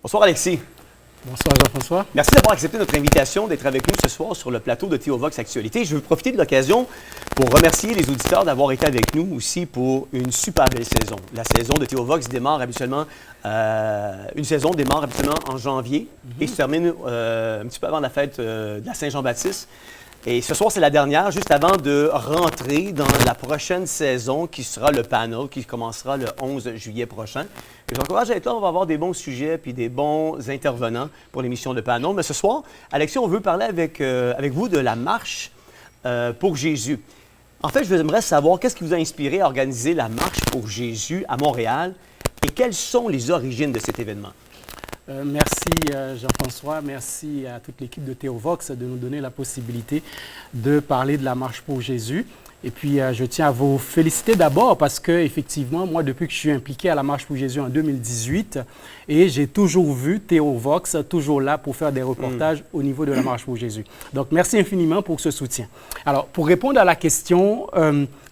Bonsoir Alexis. Bonsoir Jean-François. Merci d'avoir accepté notre invitation d'être avec nous ce soir sur le plateau de Théovox Actualité. Je veux profiter de l'occasion pour remercier les auditeurs d'avoir été avec nous aussi pour une super belle saison. La saison de Théovox démarre habituellement, en janvier et se termine un petit peu avant la fête de la Saint-Jean-Baptiste. Et ce soir, c'est la dernière, juste avant de rentrer dans la prochaine saison qui sera le panel, qui commencera le 11 juillet prochain. Et j'encourage à être là, on va avoir des bons sujets puis des bons intervenants pour l'émission de panel. Mais ce soir, Alexis, on veut parler avec vous de la marche pour Jésus. En fait, j'aimerais savoir qu'est-ce qui vous a inspiré à organiser la marche pour Jésus à Montréal et quelles sont les origines de cet événement? Merci Jean-François, merci à toute l'équipe de Théovox de nous donner la possibilité de parler de la marche pour Jésus. Et puis, je tiens à vous féliciter d'abord parce que, effectivement, moi, depuis que je suis impliqué à la marche pour Jésus en 2018, et j'ai toujours vu Théovox toujours là pour faire des reportages au niveau de la marche pour Jésus. Donc, merci infiniment pour ce soutien. Alors, pour répondre à la question,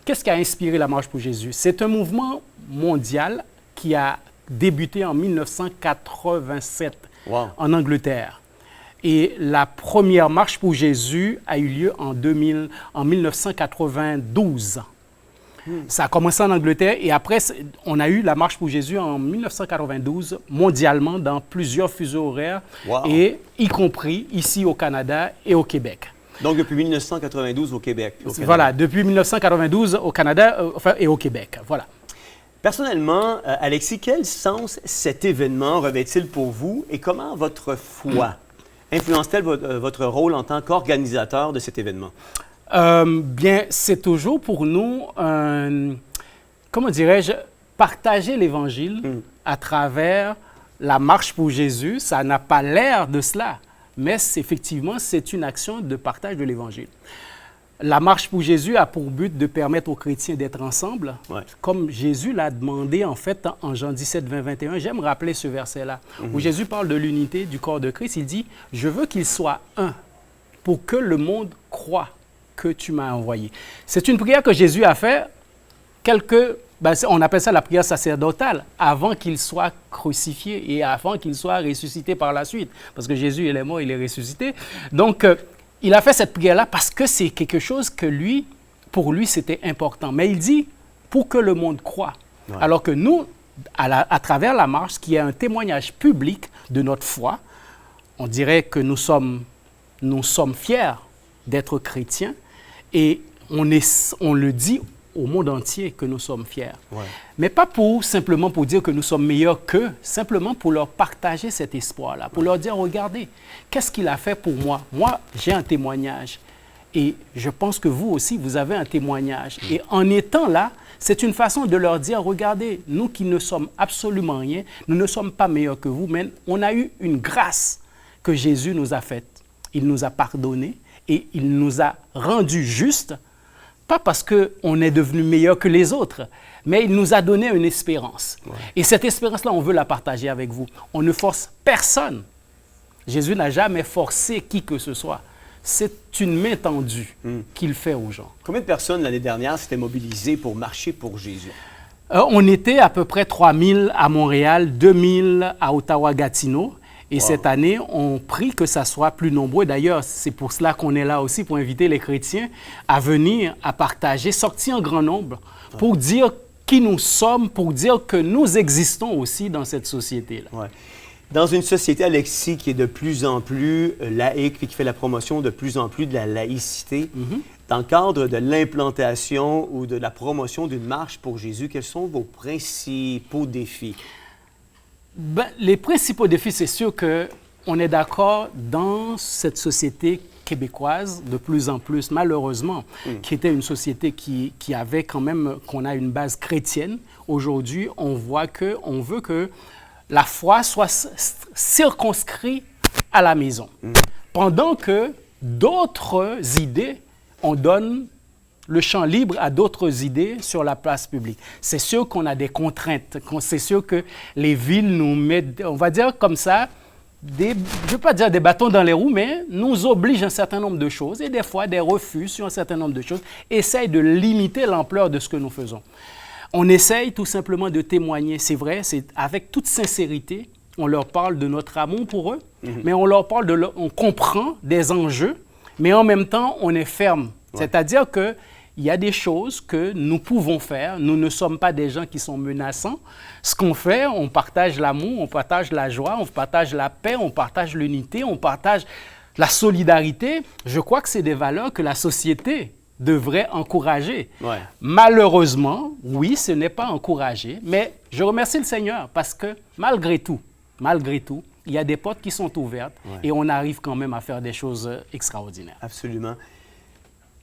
qu'est-ce qui a inspiré la marche pour Jésus? C'est un mouvement mondial qui a débuté en 1987 en Angleterre. Et la première marche pour Jésus a eu lieu en 1992. Ça a commencé en Angleterre et après, on a eu la marche pour Jésus en 1992 mondialement dans plusieurs fuseaux horaires, et y compris ici au Canada et au Québec. Donc, depuis 1992 au Québec. Voilà, depuis 1992 au Canada et au Québec. Voilà. Personnellement, Alexis, quel sens cet événement revêt-il pour vous et comment votre foi influence-t-elle votre rôle en tant qu'organisateur de cet événement? Bien, c'est toujours pour nous, comment dirais-je, partager l'Évangile à travers la marche pour Jésus. Ça n'a pas l'air de cela, mais effectivement, c'est une action de partage de l'Évangile. La marche pour Jésus a pour but de permettre aux chrétiens d'être ensemble, comme Jésus l'a demandé en fait en Jean 17, 20, 21. J'aime rappeler ce verset-là, où Jésus parle de l'unité du corps de Christ. Il dit « Je veux qu'ils soient un, pour que le monde croie que tu m'as envoyé. » C'est une prière que Jésus a fait on appelle ça la prière sacerdotale, avant qu'il soit crucifié et avant qu'il soit ressuscité par la suite. Parce que Jésus, il est mort, il est ressuscité. Donc, il a fait cette prière-là parce que c'est quelque chose que pour lui, c'était important. Mais il dit, pour que le monde croie. Alors que nous, à travers la marche, qui est un témoignage public de notre foi, on dirait que nous sommes fiers d'être chrétiens et on le dit au monde entier que nous sommes fiers. Mais pas simplement pour dire que nous sommes meilleurs qu'eux, simplement pour leur partager cet espoir-là, pour leur dire, regardez, qu'est-ce qu'il a fait pour moi? Moi, j'ai un témoignage et je pense que vous aussi, vous avez un témoignage. Et en étant là, c'est une façon de leur dire, regardez, nous qui ne sommes absolument rien, nous ne sommes pas meilleurs que vous, mais on a eu une grâce que Jésus nous a faite. Il nous a pardonné et il nous a rendus justes. Pas parce qu'on est devenu meilleur que les autres, mais il nous a donné une espérance. Et cette espérance-là, on veut la partager avec vous. On ne force personne. Jésus n'a jamais forcé qui que ce soit. C'est une main tendue qu'il fait aux gens. Combien de personnes l'année dernière s'étaient mobilisées pour marcher pour Jésus? On était à peu près 3000 à Montréal, 2000 à Ottawa-Gatineau. Et cette année, on prie que ça soit plus nombreux. D'ailleurs, c'est pour cela qu'on est là aussi, pour inviter les chrétiens à venir, à partager, sortir en grand nombre, pour dire qui nous sommes, pour dire que nous existons aussi dans cette société-là. Dans une société, Alexis, qui est de plus en plus laïque et qui fait la promotion de plus en plus de la laïcité, dans le cadre de l'implantation ou de la promotion d'une marche pour Jésus, quels sont vos principaux défis? Les principaux défis, c'est sûr qu'on est d'accord dans cette société québécoise, de plus en plus, malheureusement, qui était une société qui avait quand même, qu'on a une base chrétienne. Aujourd'hui, on veut que la foi soit circonscrite à la maison. Pendant que d'autres idées, on donne le champ libre à d'autres idées sur la place publique. C'est sûr qu'on a des contraintes. C'est sûr que les villes nous mettent, on va dire comme ça, je ne veux pas dire des bâtons dans les roues, mais nous obligent un certain nombre de choses et des fois des refus sur un certain nombre de choses, essayent de limiter l'ampleur de ce que nous faisons. On essaye tout simplement de témoigner, c'est vrai, c'est avec toute sincérité, on leur parle de notre amour pour eux, mais on leur parle on comprend des enjeux, mais en même temps, on est ferme. Ouais. C'est-à-dire qu'il y a des choses que nous pouvons faire. Nous ne sommes pas des gens qui sont menaçants. Ce qu'on fait, on partage l'amour, on partage la joie, on partage la paix, on partage l'unité, on partage la solidarité. Je crois que c'est des valeurs que la société devrait encourager. Ouais. Malheureusement, oui, ce n'est pas encouragé, mais je remercie le Seigneur parce que malgré tout, il y a des portes qui sont ouvertes et on arrive quand même à faire des choses extraordinaires. Absolument.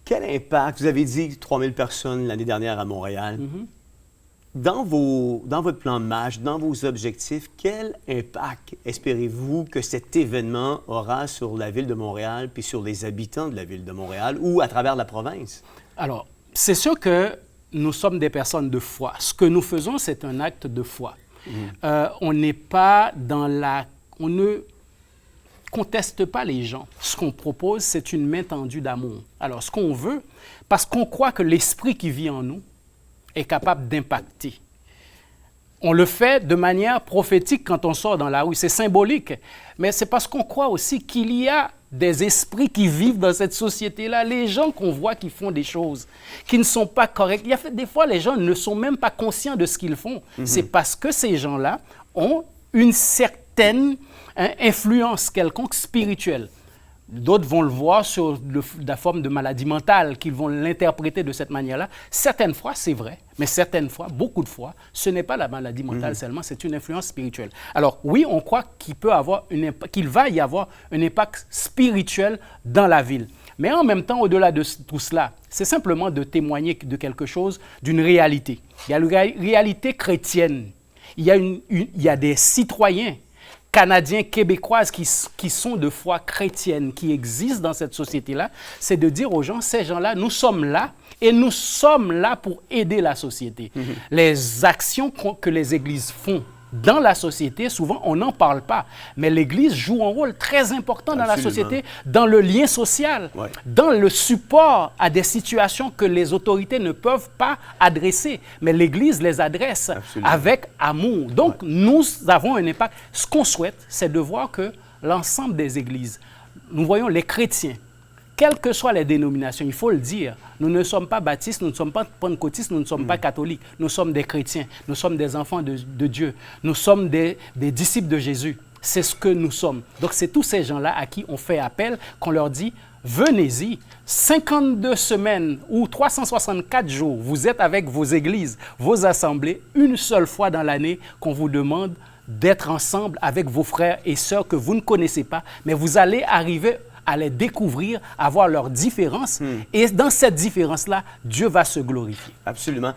Quel impact, vous avez dit 3000 personnes l'année dernière à Montréal. Dans votre plan de match, dans vos objectifs, quel impact espérez-vous que cet événement aura sur la Ville de Montréal puis sur les habitants de la Ville de Montréal ou à travers la province? Alors, c'est sûr que nous sommes des personnes de foi. Ce que nous faisons, c'est un acte de foi. On n'est pas dans on ne conteste pas les gens. Ce qu'on propose, c'est une main tendue d'amour. Alors, ce qu'on veut, parce qu'on croit que l'esprit qui vit en nous est capable d'impacter. On le fait de manière prophétique quand on sort dans la rue, c'est symbolique, mais c'est parce qu'on croit aussi qu'il y a des esprits qui vivent dans cette société-là, les gens qu'on voit qui font des choses qui ne sont pas correctes. Des fois, les gens ne sont même pas conscients de ce qu'ils font. C'est parce que ces gens-là ont une certaine influence quelconque spirituelle. D'autres vont le voir sur la forme de maladie mentale, qu'ils vont l'interpréter de cette manière-là. Certaines fois, c'est vrai, mais certaines fois, beaucoup de fois, ce n'est pas la maladie mentale seulement, c'est une influence spirituelle. Alors oui, on croit qu'il va y avoir un impact spirituel dans la ville. Mais en même temps, au-delà de tout cela, c'est simplement de témoigner de quelque chose, d'une réalité. Il y a la réalité chrétienne. Il y a des citoyens Canadiens, Québécoises qui sont de foi chrétienne, qui existent dans cette société-là, c'est de dire aux gens, ces gens-là, nous sommes là et nous sommes là pour aider la société. Les actions que les églises font dans la société, souvent, on n'en parle pas. Mais l'Église joue un rôle très important dans la société, dans le lien social, dans le support à des situations que les autorités ne peuvent pas adresser. Mais l'Église les adresse avec amour. Donc, nous avons un impact. Ce qu'on souhaite, c'est de voir que l'ensemble des églises, nous voyons les chrétiens, quelles que soient les dénominations, il faut le dire, nous ne sommes pas baptistes, nous ne sommes pas pentecôtistes, nous ne sommes pas catholiques. Nous sommes des chrétiens, nous sommes des enfants de Dieu, nous sommes des disciples de Jésus. C'est ce que nous sommes. Donc, c'est tous ces gens-là à qui on fait appel, qu'on leur dit, venez-y, 52 semaines ou 364 jours, vous êtes avec vos églises, vos assemblées, une seule fois dans l'année qu'on vous demande d'être ensemble avec vos frères et sœurs que vous ne connaissez pas, mais vous allez arriver à les découvrir, à voir leurs différences. Et dans cette différence-là, Dieu va se glorifier. Absolument.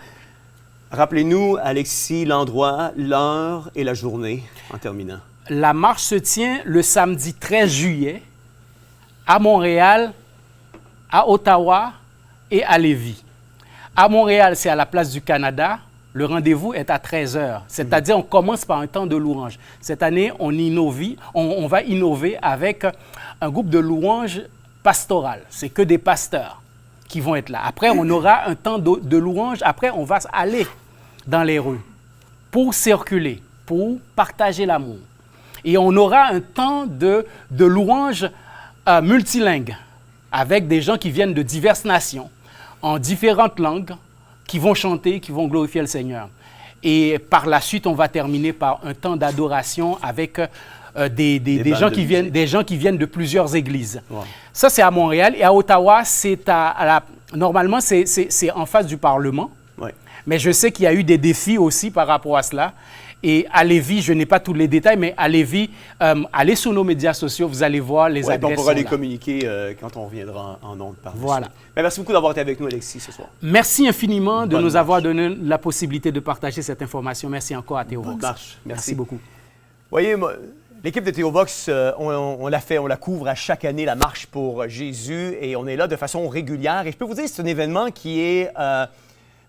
Rappelez-nous, Alexis, l'endroit, l'heure et la journée en terminant. La marche se tient le samedi 13 juillet à Montréal, à Ottawa et à Lévis. À Montréal, c'est à la Place du Canada. Le rendez-vous est à 13h, c'est-à-dire on commence par un temps de louange. Cette année, on va innover avec un groupe de louanges pastorales. C'est que des pasteurs qui vont être là. Après, on aura un temps de louange. Après, on va aller dans les rues pour circuler, pour partager l'amour. Et on aura un temps de louange multilingue avec des gens qui viennent de diverses nations, en différentes langues, qui vont chanter, qui vont glorifier le Seigneur. Et par la suite, on va terminer par un temps d'adoration avec des gens qui viennent de plusieurs églises. Wow. Ça, c'est à Montréal. Et à Ottawa, normalement, c'est en face du Parlement. Ouais. Mais je sais qu'il y a eu des défis aussi par rapport à cela. Et à Lévis, je n'ai pas tous les détails, mais à Lévis, allez sur nos médias sociaux, vous allez voir les adresses. On pourra les communiquer quand on reviendra en ondes par Voilà. Mais merci beaucoup d'avoir été avec nous, Alexis, ce soir. Merci infiniment de nous avoir donné la possibilité de partager cette information. Merci encore à Théovox. Merci beaucoup. Vous voyez, l'équipe de Théovox, on la couvre à chaque année, la marche pour Jésus, et on est là de façon régulière. Et je peux vous dire, c'est un événement qui est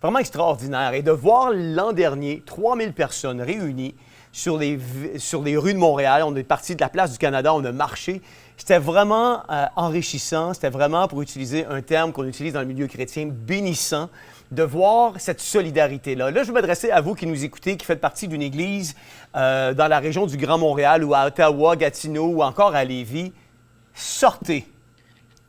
vraiment extraordinaire. Et de voir l'an dernier 3000 personnes réunies, sur les rues de Montréal. On est parti de la place du Canada, on a marché. C'était vraiment enrichissant. C'était vraiment, pour utiliser un terme qu'on utilise dans le milieu chrétien, bénissant, de voir cette solidarité-là. Là, je vais m'adresser à vous qui nous écoutez, qui faites partie d'une église dans la région du Grand Montréal ou à Ottawa, Gatineau ou encore à Lévis. Sortez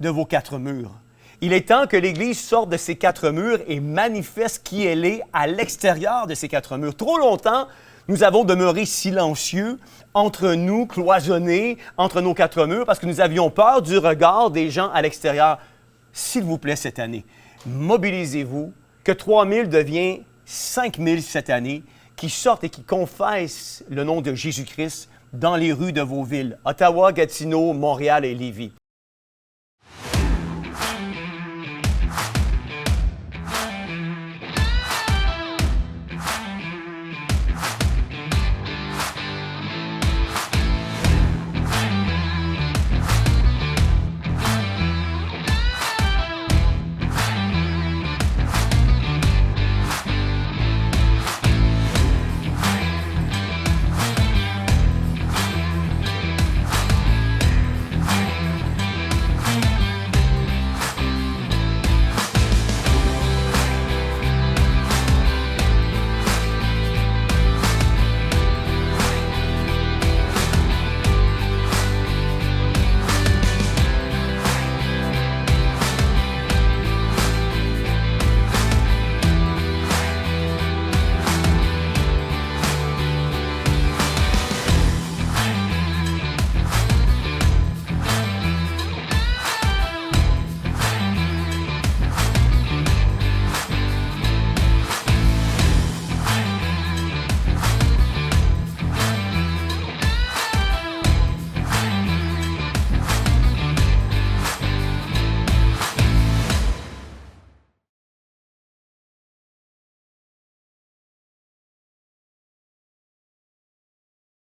de vos quatre murs. Il est temps que l'Église sorte de ses quatre murs et manifeste qui elle est à l'extérieur de ces quatre murs. Trop longtemps, nous avons demeuré silencieux, entre nous, cloisonnés, entre nos quatre murs, parce que nous avions peur du regard des gens à l'extérieur. S'il vous plaît, cette année, mobilisez-vous, que 3 000 devienne 5 000 cette année, qui sortent et qui confessent le nom de Jésus-Christ dans les rues de vos villes, Ottawa, Gatineau, Montréal et Lévis.